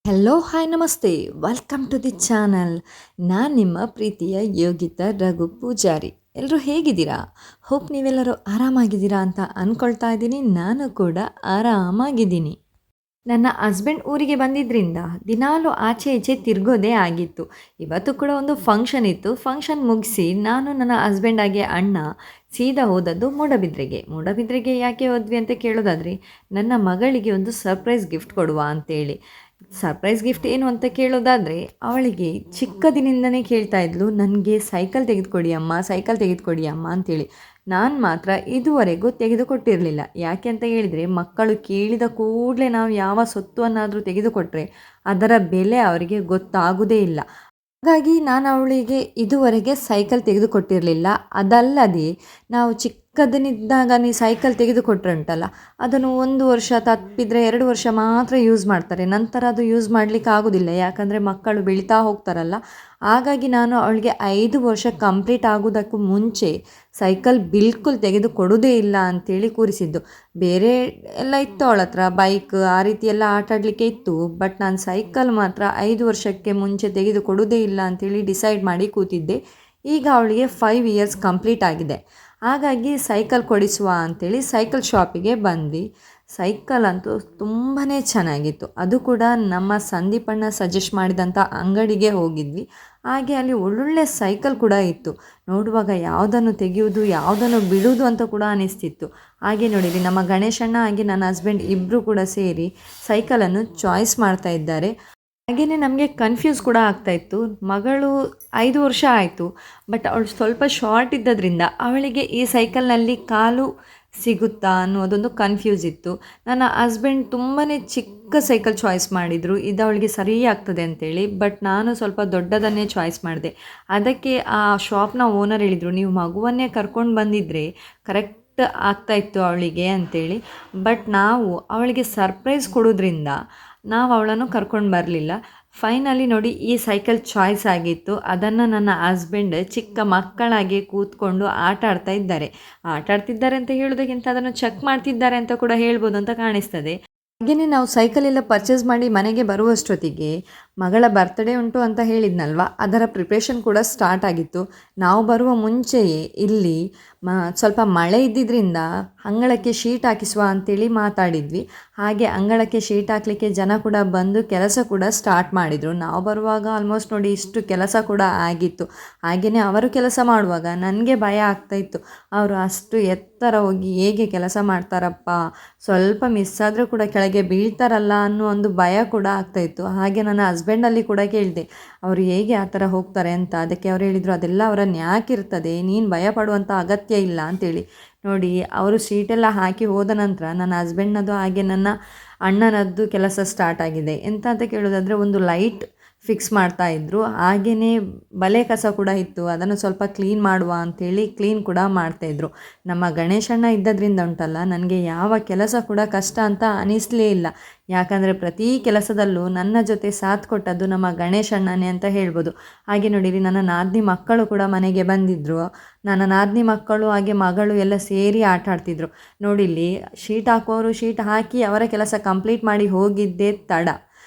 Hello hi ನಮಸ್ತೆ welcome to the channel. ನಾನು ನಿಮ್ಮ ಪ್ರೀತಿಯ ಯೋಗಿತಾ ರಘು ಪೂಜಾರಿ. ಎಲ್ಲರೂ ಹೇಗಿದ್ದೀರಾ? ಹೋಪ್ ನೀವೆಲ್ಲರೂ ಆರಾಮಾಗಿದ್ದೀರಾ ಅಂತ ಅಂದ್ಕೊಳ್ತಾ ಇದ್ದೀನಿ. ನಾನು ಕೂಡ ಆರಾಮಾಗಿದ್ದೀನಿ. ನನ್ನ ಹಸ್ಬೆಂಡ್ ಊರಿಗೆ ಬಂದಿದ್ದರಿಂದ ದಿನಾಲೂ ಆಚೆ ಈಚೆ ತಿರುಗೋದೇ ಆಗಿತ್ತು. ಇವತ್ತು ಕೂಡ ಒಂದು ಫಂಕ್ಷನ್ ಇತ್ತು. ಫಂಕ್ಷನ್ ಮುಗಿಸಿ ನಾನು ನನ್ನ ಹಸ್ಬೆಂಡ್ ಆಗಿ ಅಣ್ಣ ಸೀದಾ ಹೋದದ್ದು ಮೂಡಬಿದ್ರೆಗೆ ಯಾಕೆ ಹೋದ್ವಿ ಅಂತ ಕೇಳೋದಾದರೆ, ನನ್ನ ಮಗಳಿಗೆ ಒಂದು ಸರ್ಪ್ರೈಸ್ ಗಿಫ್ಟ್ ಕೊಡುವ ಅಂತೇಳಿ. ಸರ್ಪ್ರೈಸ್ ಗಿಫ್ಟ್ ಏನು ಅಂತ ಕೇಳೋದಾದರೆ, ಅವಳಿಗೆ ಚಿಕ್ಕದಿನಿಂದನೇ ಕೇಳ್ತಾ ಇದ್ಲು, ನನಗೆ ಸೈಕಲ್ ತೆಗೆದುಕೊಡಿ ಅಮ್ಮ ಅಂತೇಳಿ. ನಾನು ಮಾತ್ರ ಇದುವರೆಗೂ ತೆಗೆದುಕೊಟ್ಟಿರಲಿಲ್ಲ. ಯಾಕೆ ಅಂತ ಹೇಳಿದರೆ, ಮಕ್ಕಳು ಕೇಳಿದ ಕೂಡಲೇ ನಾವು ಯಾವ ಸೊತ್ತನ್ನಾದರೂ ತೆಗೆದುಕೊಟ್ರೆ ಅದರ ಬೆಲೆ ಅವರಿಗೆ ಗೊತ್ತಾಗುವುದೇ ಇಲ್ಲ. ಹಾಗಾಗಿ ನಾನು ಅವಳಿಗೆ ಇದುವರೆಗೆ ಸೈಕಲ್ ತೆಗೆದುಕೊಟ್ಟಿರಲಿಲ್ಲ. ಅದಲ್ಲದೆ ನಾವು ಚಿಕ್ಕದನಿದ್ದಾಗ ನೀವು ಸೈಕಲ್ ತೆಗೆದುಕೊಟ್ರೆ ಉಂಟಲ್ಲ, ಅದನ್ನು 1 ವರ್ಷ ತಪ್ಪಿದರೆ 2 ವರ್ಷ ಮಾತ್ರ ಯೂಸ್ ಮಾಡ್ತಾರೆ. ನಂತರ ಅದು ಯೂಸ್ ಮಾಡಲಿಕ್ಕೆ ಆಗೋದಿಲ್ಲ, ಯಾಕಂದರೆ ಮಕ್ಕಳು ಬೆಳೀತಾ ಹೋಗ್ತಾರಲ್ಲ. ಹಾಗಾಗಿ ನಾನು ಅವಳಿಗೆ 5 ವರ್ಷ ಕಂಪ್ಲೀಟ್ ಆಗೋದಕ್ಕೂ ಮುಂಚೆ ಸೈಕಲ್ ಬಿಲ್ಕುಲ್ ತೆಗೆದು ಕೊಡೋದೇ ಇಲ್ಲ ಅಂಥೇಳಿ ಕೂರಿಸಿದ್ದು. ಬೇರೆ ಎಲ್ಲ ಇತ್ತು ಅವಳ ಹತ್ರ, ಬೈಕ್ ಆ ರೀತಿ ಎಲ್ಲ ಆಟ ಆಡಲಿಕ್ಕೆ ಇತ್ತು. ಬಟ್ ನಾನು ಸೈಕಲ್ ಮಾತ್ರ 5 ವರ್ಷಕ್ಕೆ ಮುಂಚೆ ತೆಗೆದು ಕೊಡೋದೇ ಇಲ್ಲ ಅಂಥೇಳಿ ಡಿಸೈಡ್ ಮಾಡಿ ಕೂತಿದ್ದೆ. ಈಗ ಅವಳಿಗೆ 5 ಇಯರ್ಸ್ ಕಂಪ್ಲೀಟ್ ಆಗಿದೆ. ಹಾಗಾಗಿ ಸೈಕಲ್ ಕೊಡಿಸುವ ಅಂಥೇಳಿ ಸೈಕಲ್ ಶಾಪಿಗೆ ಬಂದ್ವಿ. ಸೈಕಲ್ ಅಂತೂ ತುಂಬಾ ಚೆನ್ನಾಗಿತ್ತು. ಅದು ಕೂಡ ನಮ್ಮ ಸಂದೀಪಣ್ಣ ಸಜೆಸ್ಟ್ ಮಾಡಿದಂಥ ಅಂಗಡಿಗೆ ಹೋಗಿದ್ವಿ. ಹಾಗೆ ಅಲ್ಲಿ ಒಳ್ಳೊಳ್ಳೆ ಸೈಕಲ್ ಕೂಡ ಇತ್ತು. ನೋಡುವಾಗ ಯಾವುದನ್ನು ತೆಗೆಯುವುದು ಯಾವುದನ್ನು ಬಿಡುವುದು ಅಂತ ಕೂಡ ಅನಿಸ್ತಿತ್ತು. ಹಾಗೆ ನೋಡಿರಿ, ನಮ್ಮ ಗಣೇಶಣ್ಣ ಹಾಗೆ ನನ್ನ ಹಸ್ಬೆಂಡ್ ಇಬ್ಬರು ಕೂಡ ಸೇರಿ ಸೈಕಲನ್ನು ಚಾಯ್ಸ್ ಮಾಡ್ತಾ ಇದ್ದಾರೆ. ಹಾಗೆಯೇ ನಮಗೆ ಕನ್ಫ್ಯೂಸ್ ಕೂಡ ಆಗ್ತಾಯಿತ್ತು. ಮಗಳು 5 ವರ್ಷ ಆಯಿತು, ಬಟ್ ಅವಳು ಸ್ವಲ್ಪ ಶಾರ್ಟ್ ಇದ್ದದ್ರಿಂದ ಅವಳಿಗೆ ಈ ಸೈಕಲ್ನಲ್ಲಿ ಕಾಲು ಸಿಗುತ್ತಾ ಅನ್ನೋದೊಂದು ಕನ್ಫ್ಯೂಸ್ ಇತ್ತು. ನನ್ನ ಹಸ್ಬೆಂಡ್ ತುಂಬಾ ಚಿಕ್ಕ ಸೈಕಲ್ ಚಾಯ್ಸ್ ಮಾಡಿದರು, ಇದು ಅವಳಿಗೆ ಸರಿ ಆಗ್ತದೆ ಅಂತೇಳಿ. ಬಟ್ ನಾನು ಸ್ವಲ್ಪ ದೊಡ್ಡದನ್ನೇ ಚಾಯ್ಸ್ ಮಾಡಿದೆ. ಅದಕ್ಕೆ ಆ ಶಾಪ್ನ ಓನರ್ ಹೇಳಿದರು, ನೀವು ಮಗುವನ್ನೇ ಕರ್ಕೊಂಡು ಬಂದಿದ್ದರೆ ಕರೆಕ್ಟ್ ಆಗ್ತಾಯಿತ್ತು ಅವಳಿಗೆ ಅಂತೇಳಿ. ಬಟ್ ನಾವು ಅವಳಿಗೆ ಸರ್ಪ್ರೈಸ್ ಕೊಡೋದ್ರಿಂದ ನಾವು ಅವಳನ್ನು ಕರ್ಕೊಂಡು ಬರಲಿಲ್ಲ. ಫೈನಲಿ ನೋಡಿ, ಈ ಸೈಕಲ್ ಚಾಯ್ಸ್ ಆಗಿತ್ತು. ಅದನ್ನು ನನ್ನ ಹಸ್ಬೆಂಡ್ ಚಿಕ್ಕ ಮಕ್ಕಳಾಗಿ ಕೂತ್ಕೊಂಡು ಆಟ ಆಡ್ತಿದ್ದಾರೆ ಅಂತ ಹೇಳೋದಕ್ಕಿಂತ ಅದನ್ನು ಚೆಕ್ ಮಾಡ್ತಿದ್ದಾರೆ ಅಂತ ಕೂಡ ಹೇಳ್ಬೋದು ಅಂತ ಕಾಣಿಸ್ತದೆ. ಹಾಗೆಯೇ ನಾವು ಸೈಕಲೆಲ್ಲ ಪರ್ಚೇಸ್ ಮಾಡಿ ಮನೆಗೆ ಬರುವಷ್ಟೊತ್ತಿಗೆ ಮಗಳ ಬರ್ತ್ಡೇ ಉಂಟು ಅಂತ ಹೇಳಿದ್ನಲ್ವ, ಅದರ ಪ್ರಿಪ್ರೇಷನ್ ಕೂಡ ಸ್ಟಾರ್ಟ್ ಆಗಿತ್ತು. ನಾವು ಬರುವ ಮುಂಚೆಯೇ ಇಲ್ಲಿ ಸ್ವಲ್ಪ ಮಳೆ ಇದ್ದಿದ್ದರಿಂದ ಅಂಗಳಕ್ಕೆ ಶೀಟ್ ಹಾಕಿಸುವ ಅಂತೇಳಿ ಮಾತಾಡಿದ್ವಿ. ಹಾಗೆ ಅಂಗಳಕ್ಕೆ ಶೀಟ್ ಹಾಕಲಿಕ್ಕೆ ಜನ ಕೂಡ ಬಂದು ಕೆಲಸ ಕೂಡ ಸ್ಟಾರ್ಟ್ ಮಾಡಿದರು. ನಾವು ಬರುವಾಗ ಆಲ್ಮೋಸ್ಟ್ ನೋಡಿ ಇಷ್ಟು ಕೆಲಸ ಕೂಡ ಆಗಿತ್ತು. ಹಾಗೆಯೇ ಅವರು ಕೆಲಸ ಮಾಡುವಾಗ ನನಗೆ ಭಯ ಆಗ್ತಾಯಿತ್ತು, ಅವರು ಅಷ್ಟು ಎತ್ತರ ಹೋಗಿ ಹೇಗೆ ಕೆಲಸ ಮಾಡ್ತಾರಪ್ಪ, ಸ್ವಲ್ಪ ಮಿಸ್ ಆದರೂ ಕೂಡ ಕೆಳಗೆ ಬೀಳ್ತಾರಲ್ಲ ಅನ್ನೋ ಒಂದು ಭಯ ಕೂಡ ಆಗ್ತಾಯಿತ್ತು. ಹಾಗೆ ನನ್ನ ಹಸ್ಬೆಂಡಲ್ಲಿ ಕೂಡ ಕೇಳಿದೆ, ಅವರು ಹೇಗೆ ಆ ಥರ ಹೋಗ್ತಾರೆ ಅಂತ. ಅದಕ್ಕೆ ಅವರು ಹೇಳಿದರು, ಅದೆಲ್ಲ ಅವರನ್ನು ಯಾಕಿರ್ತದೆ, ನೀನು ಭಯ ಪಡುವಂಥ ಅಗತ್ಯ ಇಲ್ಲ ಅಂತೇಳಿ. ನೋಡಿ, ಅವರು ಸೀಟೆಲ್ಲ ಹಾಕಿ ಹೋದ ನಂತರ ನನ್ನ ಹಸ್ಬೆಂಡ್ನದು ಹಾಗೆ ನನ್ನ ಅಣ್ಣನದ್ದು ಕೆಲಸ ಸ್ಟಾರ್ಟ್ ಆಗಿದೆ. ಎಂತ ಅಂತ ಕೇಳೋದಾದರೆ, ಒಂದು ಲೈಟ್ ಫಿಕ್ಸ್ ಮಾಡ್ತಾಯಿದ್ರು. ಹಾಗೆಯೇ ಬಲೆ ಕಸ ಕೂಡ ಇತ್ತು, ಅದನ್ನು ಸ್ವಲ್ಪ ಕ್ಲೀನ್ ಮಾಡುವ ಅಂಥೇಳಿ ಕ್ಲೀನ್ ಕೂಡ ಮಾಡ್ತಾಯಿದ್ರು. ನಮ್ಮ ಗಣೇಶಣ್ಣ ಇದ್ದದ್ರಿಂದ ಉಂಟಲ್ಲ, ನನಗೆ ಯಾವ ಕೆಲಸ ಕೂಡ ಕಷ್ಟ ಅಂತ ಅನಿಸಲೇ ಇಲ್ಲ. ಯಾಕಂದರೆ ಪ್ರತಿ ಕೆಲಸದಲ್ಲೂ ನನ್ನ ಜೊತೆ ಸಾಥ್ ಕೊಟ್ಟದ್ದು ನಮ್ಮ ಗಣೇಶಣ್ಣನೇ ಅಂತ ಹೇಳ್ಬೋದು. ಹಾಗೆ ನೋಡಿರಿ, ನನ್ನ ನಾದಿನಿ ಮಕ್ಕಳು ಕೂಡ ಮನೆಗೆ ಬಂದಿದ್ದರು. ನನ್ನ ನಾದಿನಿ ಮಕ್ಕಳು ಹಾಗೆ ಮಗಳು ಎಲ್ಲ ಸೇರಿ ಆಟ ಆಡ್ತಿದ್ರು. ನೋಡಿಲ್ಲಿ, ಶೀಟ್ ಹಾಕುವವರು ಶೀಟ್ ಹಾಕಿ ಅವರ ಕೆಲಸ ಕಂಪ್ಲೀಟ್ ಮಾಡಿ ಹೋಗಿದ್ದೇ ತಡ.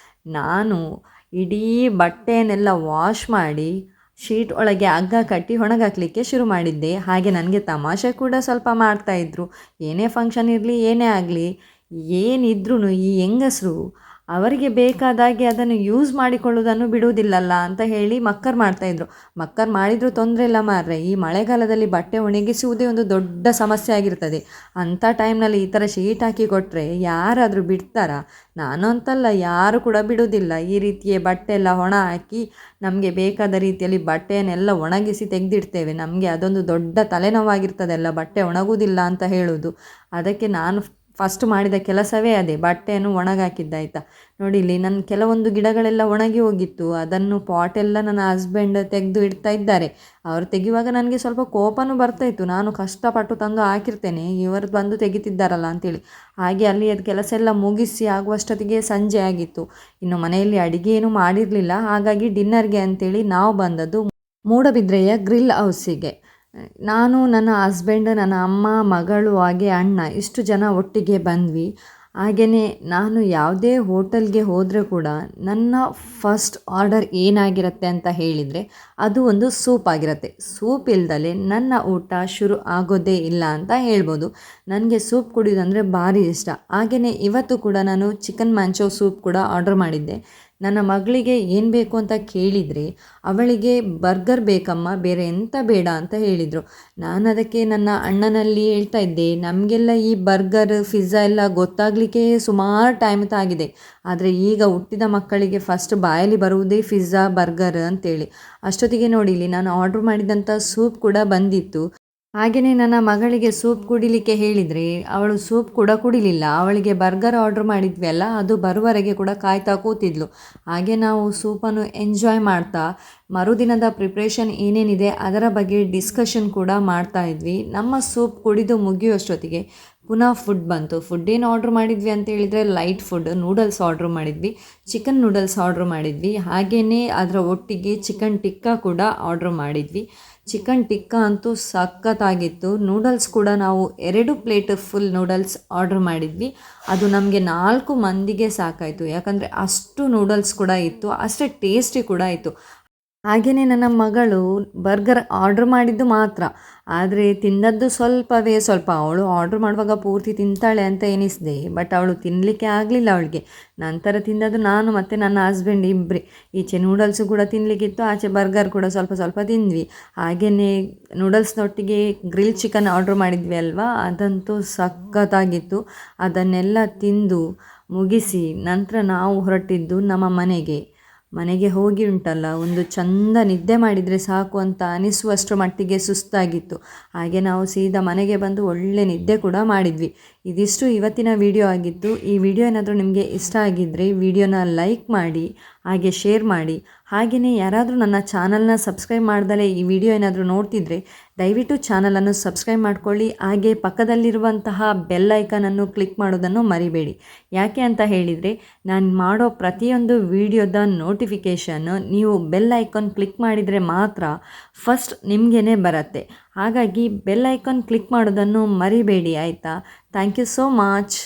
ನಾನು ಇಡೀ ಬಟ್ಟೆಯನ್ನೆಲ್ಲ ವಾಶ್ ಮಾಡಿ ಶೀಟ್ ಒಳಗೆ ಹಗ್ಗ ಕಟ್ಟಿ ಒಣಗಾಕಲಿಕ್ಕೆ ಶುರು ಮಾಡಿದ್ದೆ. ಹಾಗೆ ನನಗೆ ತಮಾಷೆ ಕೂಡ ಸ್ವಲ್ಪ ಮಾಡ್ತಾಯಿದ್ರು. ಏನೇ ಫಂಕ್ಷನ್ ಇರಲಿ ಏನೇ ಆಗಲಿ, ಏನಿದ್ರೂ ಈ ಹೆಂಗಸರು ಅವರಿಗೆ ಬೇಕಾದಾಗೆ ಅದನ್ನು ಯೂಸ್ ಮಾಡಿಕೊಳ್ಳೋದನ್ನು ಬಿಡುವುದಿಲ್ಲಲ್ಲ ಅಂತ ಹೇಳಿ ಮಕ್ಕರ್ ಮಾಡ್ತಾಯಿದ್ರು. ಮಕ್ಕರ್ ಮಾಡಿದರೂ ತೊಂದರೆ ಇಲ್ಲ ಮಾರ್ರೆ, ಈ ಮಳೆಗಾಲದಲ್ಲಿ ಬಟ್ಟೆ ಒಣಗಿಸುವುದೇ ಒಂದು ದೊಡ್ಡ ಸಮಸ್ಯೆ ಆಗಿರ್ತದೆ. ಅಂಥ ಟೈಮ್ನಲ್ಲಿ ಈ ಥರ ಶೀಟ್ ಹಾಕಿ ಕೊಟ್ಟರೆ ಯಾರಾದರೂ ಬಿಡ್ತಾರಾ? ನಾನು ಅಂತಲ್ಲ, ಯಾರು ಕೂಡ ಬಿಡುವುದಿಲ್ಲ. ಈ ರೀತಿಯೇ ಬಟ್ಟೆ ಎಲ್ಲ ಒಣ ಹಾಕಿ ನಮಗೆ ಬೇಕಾದ ರೀತಿಯಲ್ಲಿ ಬಟ್ಟೆಯನ್ನೆಲ್ಲ ಒಣಗಿಸಿ ತೆಗೆದಿಡ್ತೇವೆ. ನಮಗೆ ಅದೊಂದು ದೊಡ್ಡ ತಲೆನೋವಾಗಿರ್ತದೆಲ್ಲ, ಬಟ್ಟೆ ಒಣಗುವುದಿಲ್ಲ ಅಂತ ಹೇಳೋದು. ಅದಕ್ಕೆ ನಾನು ಫಸ್ಟ್ ಮಾಡಿದ ಕೆಲಸವೇ ಅದೇ, ಬಟ್ಟೆಯನ್ನು ಒಣಗಾಕಿದ್ದಾಯ್ತಾ. ನೋಡಿ, ಇಲ್ಲಿ ನನ್ನ ಕೆಲವೊಂದು ಗಿಡಗಳೆಲ್ಲ ಒಣಗಿ ಹೋಗಿತ್ತು. ಅದನ್ನು ಪಾಟೆಲ್ಲ ನನ್ನ ಹಸ್ಬೆಂಡ್ ತೆಗೆದು ಇಡ್ತಾ ಇದ್ದಾರೆ. ಅವರು ತೆಗೆಯುವಾಗ ನನಗೆ ಸ್ವಲ್ಪ ಕೋಪನೂ ಬರ್ತಾಯಿತ್ತು, ನಾನು ಕಷ್ಟಪಟ್ಟು ತಂದು ಹಾಕಿರ್ತೇನೆ, ಇವರು ಬಂದು ತೆಗಿತಿದ್ದಾರಲ್ಲ ಅಂತೇಳಿ. ಹಾಗೆ ಅಲ್ಲಿ ಅದು ಕೆಲಸ ಎಲ್ಲ ಮುಗಿಸಿ ಆಗುವಷ್ಟೊತ್ತಿಗೆ ಸಂಜೆ ಆಗಿತ್ತು. ಇನ್ನು ಮನೆಯಲ್ಲಿ ಅಡುಗೆ ಏನೂ ಮಾಡಿರಲಿಲ್ಲ. ಹಾಗಾಗಿ ಡಿನ್ನರ್ಗೆ ಅಂತೇಳಿ ನಾವು ಬಂದದ್ದು ಮೂಡಬಿದ್ರೆಯ ಗ್ರಿಲ್ ಹೌಸಿಗೆ. ನಾನು, ನನ್ನ ಹಸ್ಬೆಂಡ್, ನನ್ನ ಅಮ್ಮ, ಮಗಳು ಹಾಗೆ ಅಣ್ಣ ಇಷ್ಟು ಜನ ಒಟ್ಟಿಗೆ ಬಂದ್ವಿ. ಹಾಗೆಯೇ ನಾನು ಯಾವುದೇ ಹೋಟೆಲ್ಗೆ ಹೋದರೆ ಕೂಡ ನನ್ನ ಫಸ್ಟ್ ಆರ್ಡರ್ ಏನಾಗಿರುತ್ತೆ ಅಂತ ಹೇಳಿದರೆ ಅದು ಒಂದು ಸೂಪ್ ಆಗಿರುತ್ತೆ. ಸೂಪ್ ಇಲ್ದಲೆ ನನ್ನ ಊಟ ಶುರು ಆಗೋದೇ ಇಲ್ಲ ಅಂತ ಹೇಳ್ಬೋದು. ನನಗೆ ಸೂಪ್ ಕುಡಿಯೋದಂದರೆ ಭಾರಿ ಇಷ್ಟ. ಹಾಗೆಯೇ ಇವತ್ತು ಕೂಡ ನಾನು ಚಿಕನ್ ಮ್ಯಾಂಚೋ ಸೂಪ್ ಕೂಡ ಆರ್ಡರ್ ಮಾಡಿದ್ದೆ. ನನ್ನ ಮಗಳಿಗೆ ಏನು ಬೇಕು ಅಂತ ಕೇಳಿದರೆ ಅವಳಿಗೆ ಬರ್ಗರ್ ಬೇಕಮ್ಮ, ಬೇರೆ ಎಂತ ಬೇಡ ಅಂತ ಹೇಳಿದರು. ನಾನು ಅದಕ್ಕೆ ನನ್ನ ಅಣ್ಣನಲ್ಲಿ ಹೇಳ್ತಾ ಇದ್ದೆ, ನಮಗೆಲ್ಲ ಈ ಬರ್ಗರ್ ಪಿಜ್ಜಾ ಎಲ್ಲ ಗೊತ್ತಾಗಲಿಕ್ಕೆ ಸುಮಾರು ಟೈಮ್ ಆಗಿದೆ. ಆದರೆ ಈಗ ಹುಟ್ಟಿದ ಮಕ್ಕಳಿಗೆ ಫಸ್ಟ್ ಬಾಯಲ್ಲಿ ಬರುವುದೇ ಪಿಜ್ಜಾ ಬರ್ಗರ್ ಅಂತೇಳಿ. ಅಷ್ಟೊತ್ತಿಗೆ ನೋಡಿ ಇಲ್ಲಿ ನಾನು ಆರ್ಡ್ರ್ ಮಾಡಿದಂಥ ಸೂಪ್ ಕೂಡ ಬಂದಿತ್ತು. ಹಾಗೆಯೇ ನನ್ನ ಮಗಳಿಗೆ ಸೂಪ್ ಕುಡಿಲಿಕ್ಕೆ ಹೇಳಿದರೆ ಅವಳು ಸೂಪ್ ಕೂಡ ಕುಡಿಲಿಲ್ಲ. ಅವಳಿಗೆ ಬರ್ಗರ್ ಆರ್ಡ್ರ್ ಮಾಡಿದ್ವಿ ಅಲ್ಲ, ಅದು ಬರುವವರೆಗೆ ಕೂಡ ಕಾಯ್ತಾ ಕೂತಿದ್ಲು. ಹಾಗೆ ನಾವು ಸೂಪನ್ನು ಎಂಜಾಯ್ ಮಾಡ್ತಾ ಮರುದಿನದ ಪ್ರಿಪ್ರೇಷನ್ ಏನೇನಿದೆ ಅದರ ಬಗ್ಗೆ ಡಿಸ್ಕಷನ್ ಕೂಡ ಮಾಡ್ತಾ ಇದ್ವಿ. ನಮ್ಮ ಸೂಪ್ ಕುಡಿದು ಮುಗಿಯುವಷ್ಟೊತ್ತಿಗೆ ಪುನಃ ಫುಡ್ ಬಂತು. ಫುಡ್ ಏನು ಆರ್ಡ್ರ್ ಮಾಡಿದ್ವಿ ಅಂತ ಹೇಳಿದರೆ ಲೈಟ್ ಫುಡ್, ನೂಡಲ್ಸ್ ಆರ್ಡ್ರ್ ಮಾಡಿದ್ವಿ, ಚಿಕನ್ ನೂಡಲ್ಸ್ ಆರ್ಡ್ರ್ ಮಾಡಿದ್ವಿ. ಹಾಗೆಯೇ ಅದರ ಒಟ್ಟಿಗೆ ಚಿಕನ್ ಟಿಕ್ಕಾ ಕೂಡ ಆರ್ಡ್ರ್ ಮಾಡಿದ್ವಿ. ಚಿಕನ್ ಟಿಕ್ಕಾ ಅಂತೂ ಸಖತ್ತಾಗಿತ್ತು. ನೂಡಲ್ಸ್ ಕೂಡ ನಾವು 2 ಪ್ಲೇಟ್ ಫುಲ್ ನೂಡಲ್ಸ್ ಆರ್ಡ್ರ್ ಮಾಡಿದ್ವಿ. ಅದು ನಮಗೆ 4 ಮಂದಿಗೆ ಸಾಕಾಯಿತು. ಯಾಕಂದರೆ ಅಷ್ಟು ನೂಡಲ್ಸ್ ಕೂಡ ಇತ್ತು, ಅಷ್ಟೇ ಟೇಸ್ಟಿ ಕೂಡ ಇತ್ತು. ಹಾಗೆಯೇ ನನ್ನ ಮಗಳು ಬರ್ಗರ್ ಆರ್ಡ್ರ್ ಮಾಡಿದ್ದು ಮಾತ್ರ, ಆದರೆ ತಿಂದದ್ದು ಸ್ವಲ್ಪವೇ ಸ್ವಲ್ಪ. ಅವಳು ಆರ್ಡ್ರ್ ಮಾಡುವಾಗ ಪೂರ್ತಿ ತಿಂತಾಳೆ ಅಂತ ಎನಿಸಿದೆ, ಬಟ್ ಅವಳು ತಿನ್ನಲಿಕ್ಕೆ ಆಗಲಿಲ್ಲ ಅವಳಿಗೆ. ನಂತರ ತಿಂದದ್ದು ನಾನು ಮತ್ತು ನನ್ನ ಹಸ್ಬೆಂಡ್ ಇಬ್ಬರೇ. ಈಚೆ ನೂಡಲ್ಸು ಕೂಡ ತಿನ್ನಲಿಕ್ಕಿತ್ತು, ಆಚೆ ಬರ್ಗರ್ ಕೂಡ ಸ್ವಲ್ಪ ಸ್ವಲ್ಪ ತಿಂದ್ವಿ. ಹಾಗೆಯೇ ನೂಡಲ್ಸ್ನೊಟ್ಟಿಗೆ ಗ್ರಿಲ್ ಚಿಕನ್ ಆರ್ಡ್ರ್ ಮಾಡಿದ್ವಿ ಅಲ್ವಾ, ಅದಂತೂ ಸಖತ್ತಾಗಿತ್ತು. ಅದನ್ನೆಲ್ಲ ತಿಂದು ಮುಗಿಸಿ ನಂತರ ನಾವು ಹೊರಟಿದ್ದು ನಮ್ಮ ಮನೆಗೆ ಹೋಗಿ ಉಂಟಲ್ಲ, ಒಂದು ಚಂದ ನಿದ್ದೆ ಮಾಡಿದರೆ ಸಾಕು ಅಂತ ಅನಿಸುವಷ್ಟರ ಮಟ್ಟಿಗೆ ಸುಸ್ತಾಗಿತ್ತು. ಹಾಗೆ ನಾವು ಸೀದಾ ಮನೆಗೆ ಬಂದು ಒಳ್ಳೆ ನಿದ್ದೆ ಕೂಡ ಮಾಡಿದ್ವಿ. ಇದಿಷ್ಟು ಇವತ್ತಿನ ವಿಡಿಯೋ ಆಗಿತ್ತು. ಈ ವಿಡಿಯೋ ಏನಾದರೂ ನಿಮಗೆ ಇಷ್ಟ ಆಗಿದ್ದರೆ ವಿಡಿಯೋನ ಲೈಕ್ ಮಾಡಿ, ಹಾಗೆ ಶೇರ್ ಮಾಡಿ. ಹಾಗೆಯೇ ಯಾರಾದರೂ ನನ್ನ ಚಾನಲ್ನ ಸಬ್ಸ್ಕ್ರೈಬ್ ಮಾಡ್ದಲೇ ಈ ವಿಡಿಯೋ ಏನಾದರೂ ನೋಡ್ತಿದ್ರೆ ದಯವಿಟ್ಟು ಚಾನಲನ್ನು ಸಬ್ಸ್ಕ್ರೈಬ್ ಮಾಡ್ಕೊಳ್ಳಿ. ಹಾಗೆ ಪಕ್ಕದಲ್ಲಿರುವಂತಹ ಬೆಲ್ ಐಕನನ್ನು ಕ್ಲಿಕ್ ಮಾಡೋದನ್ನು ಮರಿಬೇಡಿ. ಯಾಕೆ ಅಂತ ಹೇಳಿದರೆ ನಾನು ಮಾಡೋ ಪ್ರತಿಯೊಂದು ವಿಡಿಯೋದ ನೋಟಿಫಿಕೇಷನ್ ನೀವು ಬೆಲ್ ಐಕಾನ್ ಕ್ಲಿಕ್ ಮಾಡಿದರೆ ಮಾತ್ರ ಫಸ್ಟ್ ನಿಮಗೇ ಬರುತ್ತೆ. ಹಾಗಾಗಿ ಬೆಲ್ ಐಕಾನ್ ಕ್ಲಿಕ್ ಮಾಡೋದನ್ನು ಮರಿಬೇಡಿ, ಆಯಿತಾ? Thank you so much.